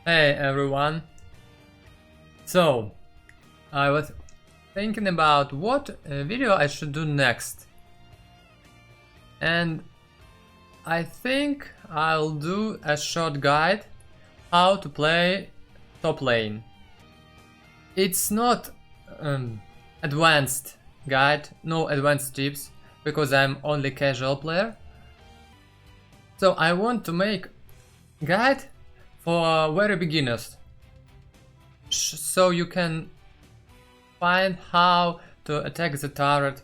Hey everyone. So, I was thinking about what video I should do next. And I think I'll do a short guide how to play top lane. It's not advanced guide, no advanced tips, because I'm only casual player. So I want to make guide for very beginners, so you can find how to attack the turret,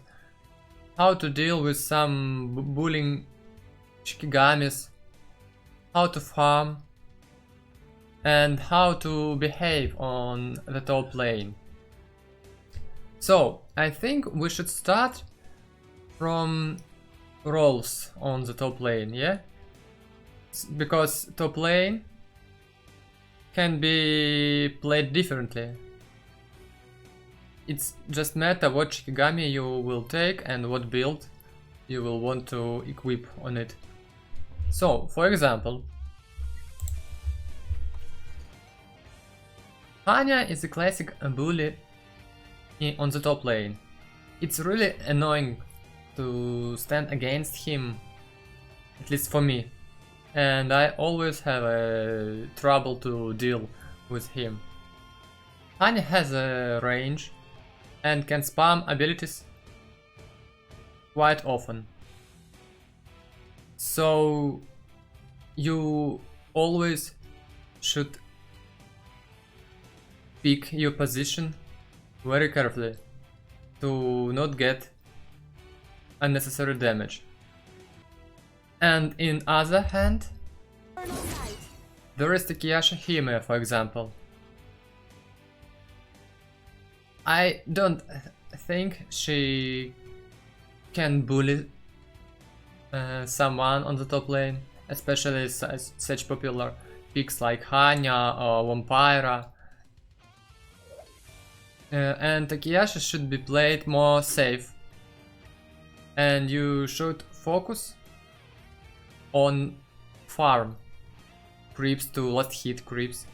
how to deal with some bullying shikigamis, how to farm, and how to behave on the top lane. So I think we should start from roles on the top lane, yeah? Because top lane can be played differently. It's just matter what Shikigami you will take and what build you will want to equip on it. So, for example, Hanya is a classic bully on the top lane. It's really annoying to stand against him, at least for me. And I always have trouble to deal with him. Hanya has a range and can spam abilities quite often. So you always should pick your position very carefully to not get unnecessary damage. And in other hand, there is Takeyashi Hime, for example. I don't think she can bully someone on the top lane, especially such popular picks like Hanya or Vampira. And Takeyashi should be played more safe, and you should focus on farm creeps to last hit creeps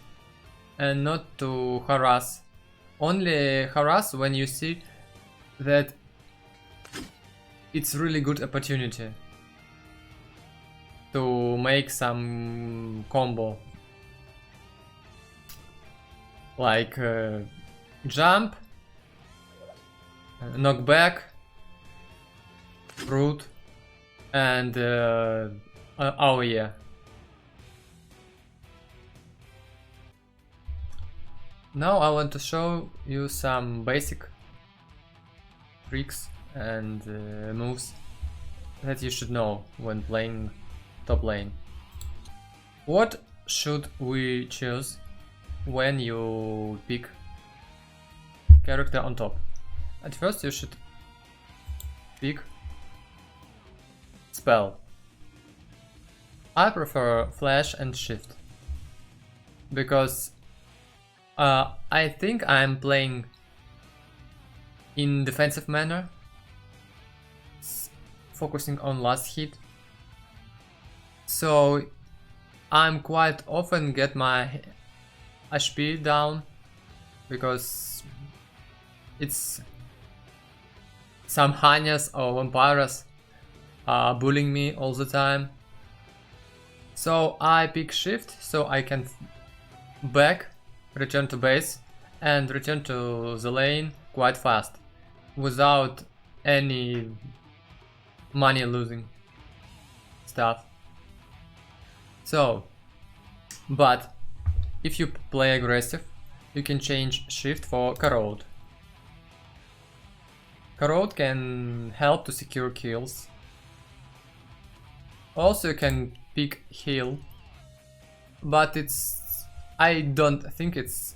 and not to harass. Only harass when you see that it's really good opportunity to make some combo, like jump, knockback, root, and oh yeah. Now I want to show you some basic tricks and moves that you should know when playing top lane. What should we choose when you pick character on top? At first you should pick spell. I prefer flash and shift because I think I'm playing in defensive manner, focusing on last hit, so I'm quite often get my HP down because it's some Hanyas or Vampiras are bullying me all the time. So I pick shift so I can back, return to base, and return to the lane quite fast without any money losing stuff. So, but if you play aggressive, you can change shift for corrode. Corrode can help to secure kills. Also you can pick heal, but I don't think it's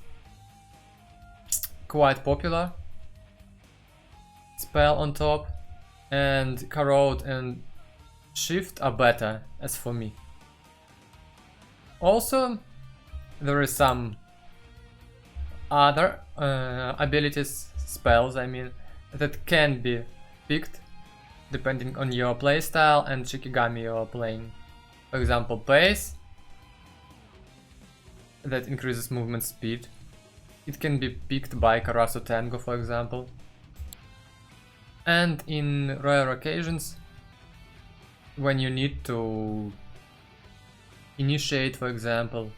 quite popular spell on top, and corrode and shift are better as for me. Also there is some other abilities, spells I mean, that can be picked depending on your playstyle and Shikigami you're playing. For example, base, that increases movement speed. It can be picked by Karasu Tango, for example. And in rare occasions, when you need to initiate, for example,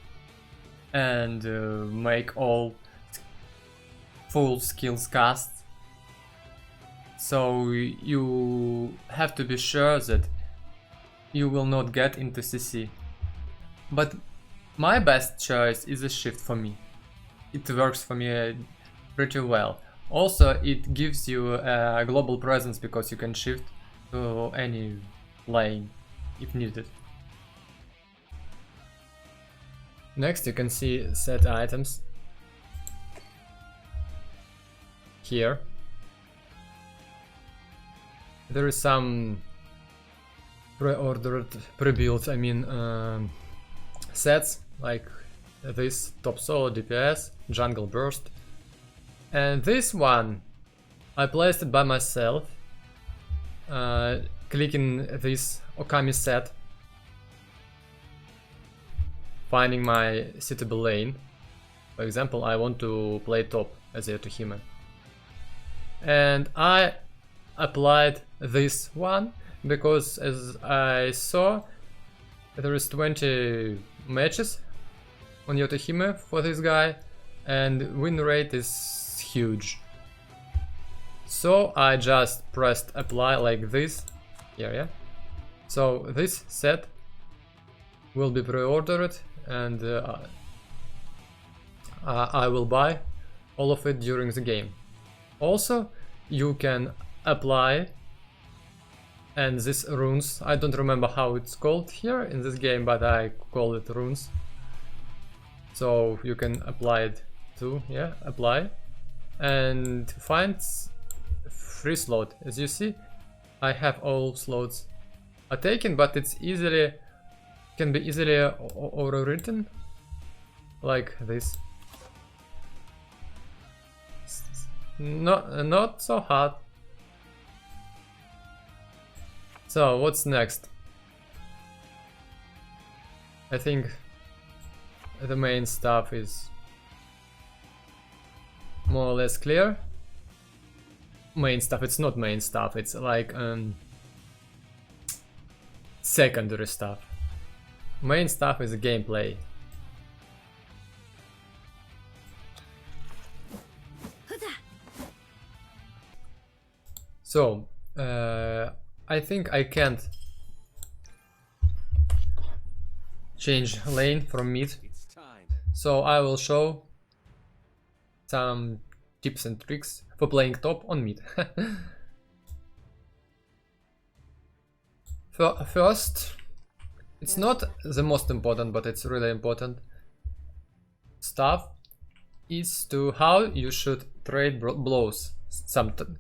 and make all full skills cast, so you have to be sure that you will not get into CC. But my best choice is a shift for me. It works for me pretty well. Also, it gives you a global presence because you can shift to any lane if needed. Next, you can see set items here. There is some pre-ordered, pre-built, sets like this: top solo, DPS, jungle burst, and this one I placed it by myself, clicking this Okami set, finding my suitable lane. For example, I want to play top as Yotohime, and I applied this one because, as I saw, there is 20 matches on Yotohime for this guy and win rate is huge. So I just pressed apply like this here, yeah. So this set will be pre-ordered, and I will buy all of it during the game. Also, you can apply, and these runes, I don't remember how it's called here in this game, but I call it runes. So you can apply it too, yeah, apply, and find free slot. As you see, I have all slots are taken, but it's can be easily overwritten like this. Not so hard. So what's next? I think the main stuff is more or less clear. Main stuff, it's not main stuff, it's like secondary stuff. Main stuff is the gameplay. So I think I can't change lane from mid, so I will show some tips and tricks for playing top on mid. First, it's not the most important, but it's really important stuff, is to how you should trade blows. Something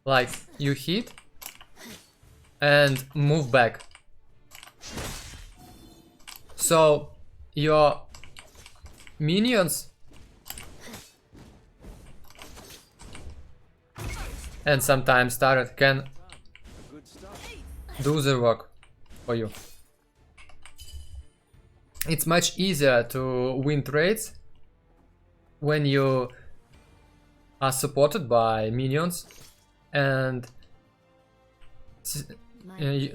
like you hit and move back, so your minions and sometimes turret can do the work for you. It's much easier to win trades when you are supported by minions and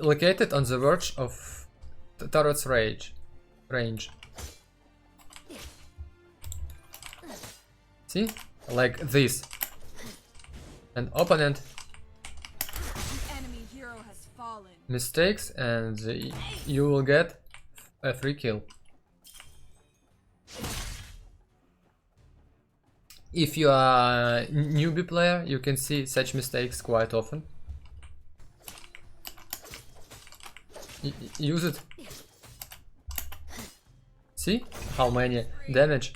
located on the verge of the turret's range. See? Like this. An opponent mistakes and you will get a free kill. If you are a newbie player, you can see such mistakes quite often. Use it. See how many damage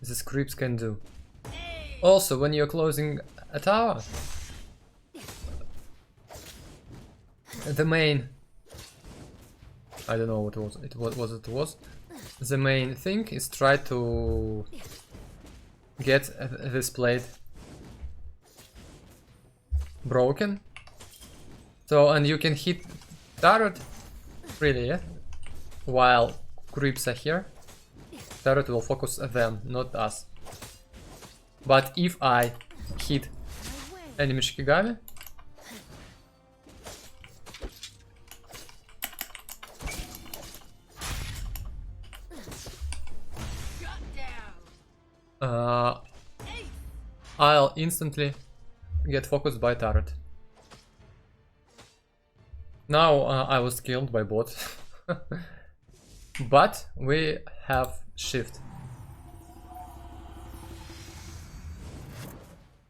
these creeps can do. Also, when you're closing a tower, the main, I don't know what it was. The main thing is try to get this plate broken. So, and you can hit turret freely, yeah? While creeps are here. turret will focus them, not us. But if I hit enemy Shikigami, I'll instantly get focused by turret. Now I was killed by bot. But we have shift.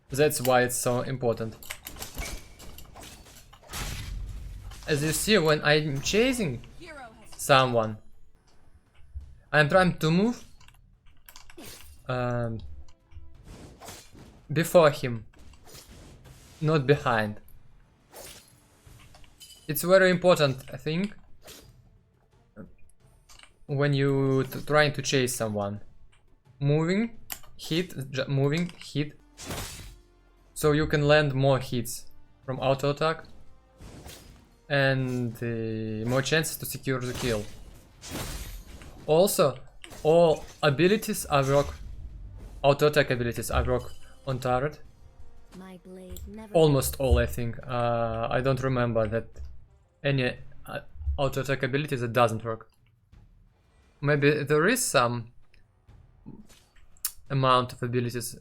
That's why it's so important. As you see, when I'm chasing someone, I'm trying to move before him, not behind. It's very important, I think, when you trying to chase someone. Moving, hit, moving, hit. So you can land more hits from auto attack and more chances to secure the kill. Also, all abilities I work, auto attack abilities I work on turret. Almost all, I think. I don't remember that any auto attack ability that doesn't work. Maybe there is some amount of abilities,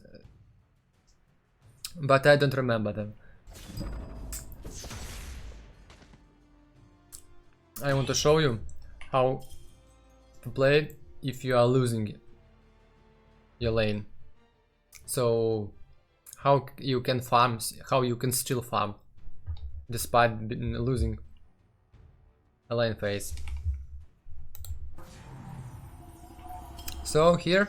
but I don't remember them. I want to show you how to play if you are losing your lane. So how you can farm, how you can still farm despite losing a lane phase. So here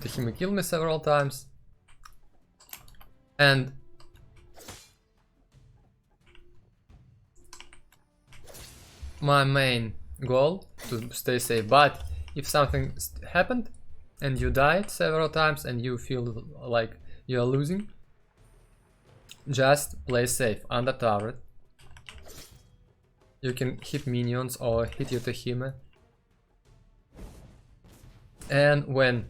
he killed me several times, and my main goal to stay safe. But if something happened and you died several times and you feel like you are losing, just play safe under turret. You can hit minions or hit Yutahime. And when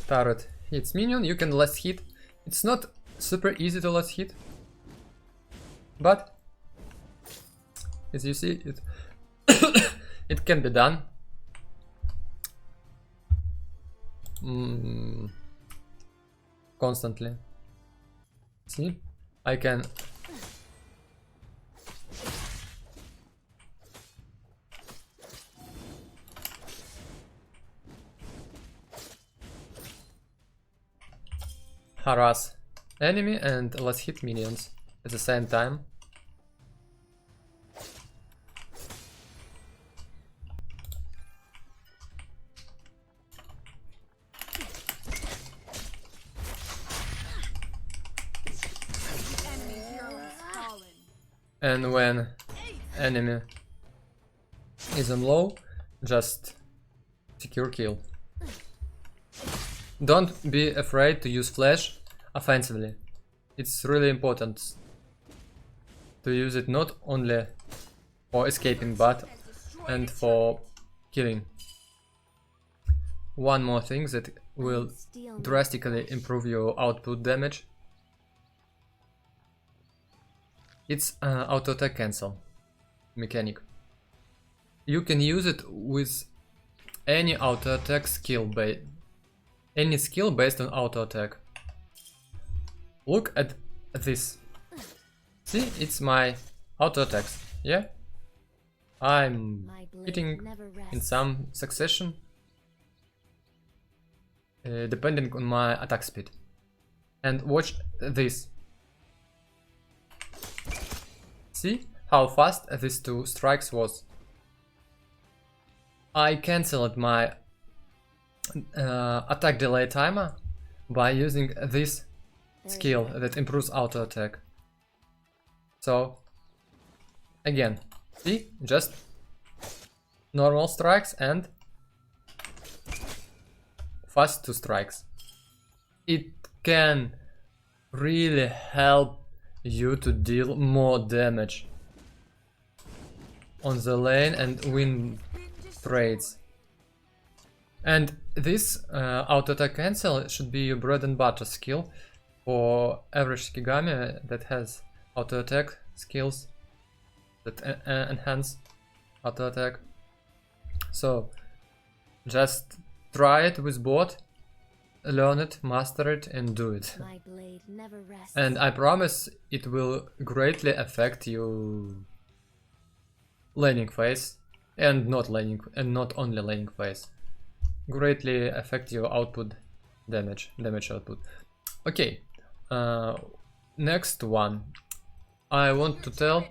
turret hits minion, you can last hit. It's not super easy to last hit, but as you see, it it can be done. Constantly. See, I can harass enemy and let's hit minions at the same time. And when enemy is on low, just secure kill. Don't be afraid to use flash offensively. It's really important to use it not only for escaping but and for killing. One more thing that will drastically improve your output damage. It's auto attack cancel mechanic. You can use it with any auto attack skill, any skill based on auto attack. Look at this. See, it's my auto attacks. Yeah, I'm hitting in some succession depending on my attack speed. And watch this. See how fast these two strikes was. I cancelled my attack delay timer by using this skill that improves auto attack. So again, see, just normal strikes and fast two strikes. It can really help you to deal more damage on the lane and win trades. And this auto attack cancel should be your bread and butter skill for every Shikigami that has auto attack skills that enhance auto attack. So just try it with bot, learn it, master it, and do it. My blade never rests. And I promise it will greatly affect your laning phase, and not only laning phase. Greatly affect your output damage output. Okay, next one. I want to tell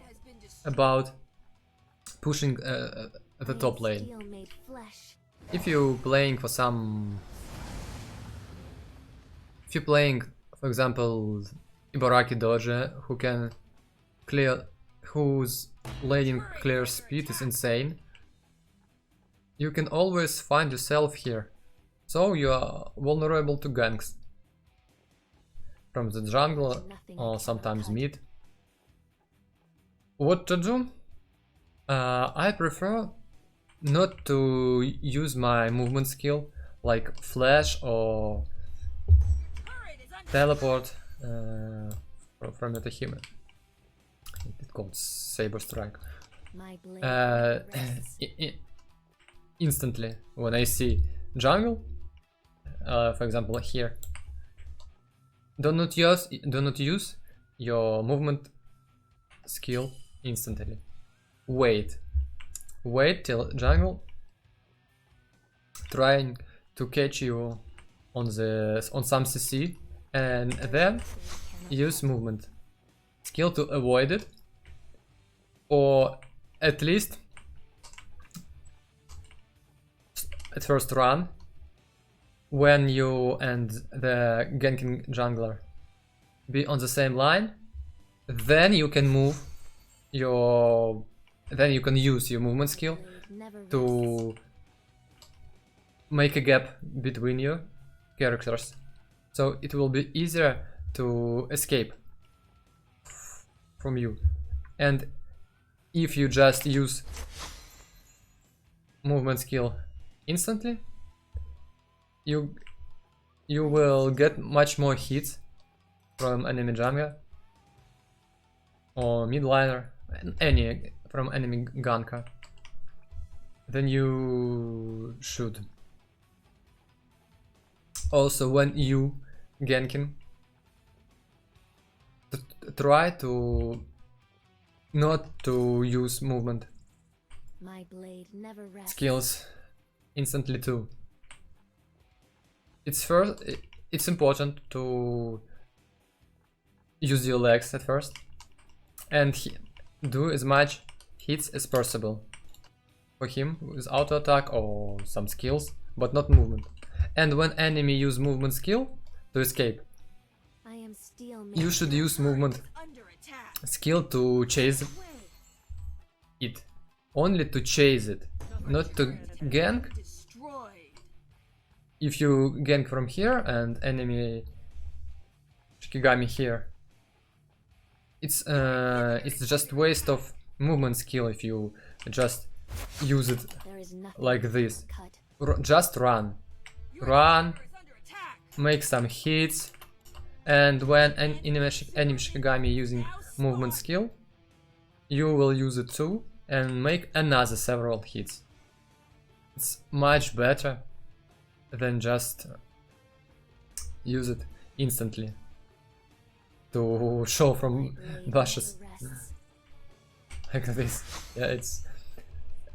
about pushing the top lane. Steel made flesh. If you're playing, for example, Ibaraki Doge, whose laning clear speed is insane, you can always find yourself here, so you are vulnerable to ganks from the jungle or sometimes mid. What to do? I prefer not to use my movement skill like flash or teleport from Metahime. It's called Saber Strike. My blade never rests. Instantly when I see jungle, for example here, do not use your movement skill instantly. Wait till jungle trying to catch you on some CC, and then use movement skill to avoid it, or at least at first run when you and the ganking jungler be on the same line. Then you can use your movement skill Blade never rests. to make a gap between your characters, so it will be easier to escape from you. And if you just use movement skill instantly, you will get much more hits from enemy jungler or midliner, from enemy ganker than you should. Also, when you ganking, try to not to use movement My blade never rests. skills instantly too. It's important to use your legs at first and do as much hits as possible for him with auto attack or some skills, but not movement. And when enemy use movement skill to escape, I am steel made you should use movement skill to chase it. Only to chase it, not to gank. If you gank from here and enemy Shikigami here, it's just waste of movement skill if you just use it There is nothing like this. cut. Just run, make some hits, and when an enemy Shikigami using movement skill, you will use it too and make another several hits. It's much better than just use it instantly to show from Blade bushes never rests. like this. Yeah, it's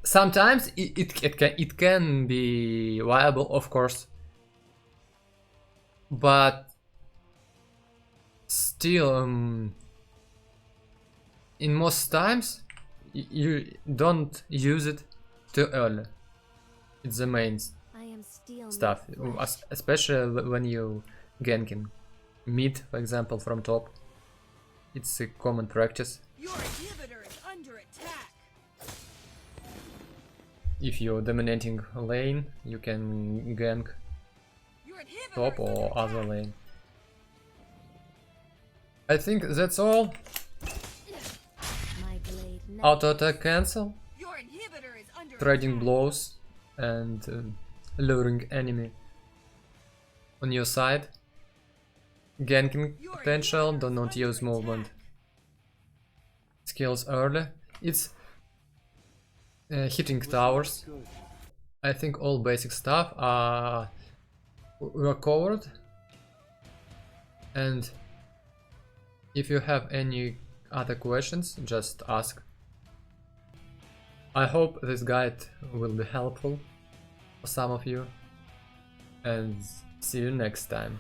sometimes it can be viable, of course, but still, in most times you don't use it too early. It's the main I am steel stuff, made flesh. especially when you ganking mid, for example, from top. It's a common practice. Your inhibitor is under attack. If you're dominating a lane, you can gank Your inhibitor top is under or attack. other lane. I think that's all. My blade never Auto attack cancel. Your trading blows and luring enemy on your side. Ganking potential, do not use movement skills early. It's hitting towers. I think all basic stuff were covered, and if you have any other questions, just ask. I hope this guide will be helpful for some of you, and see you next time.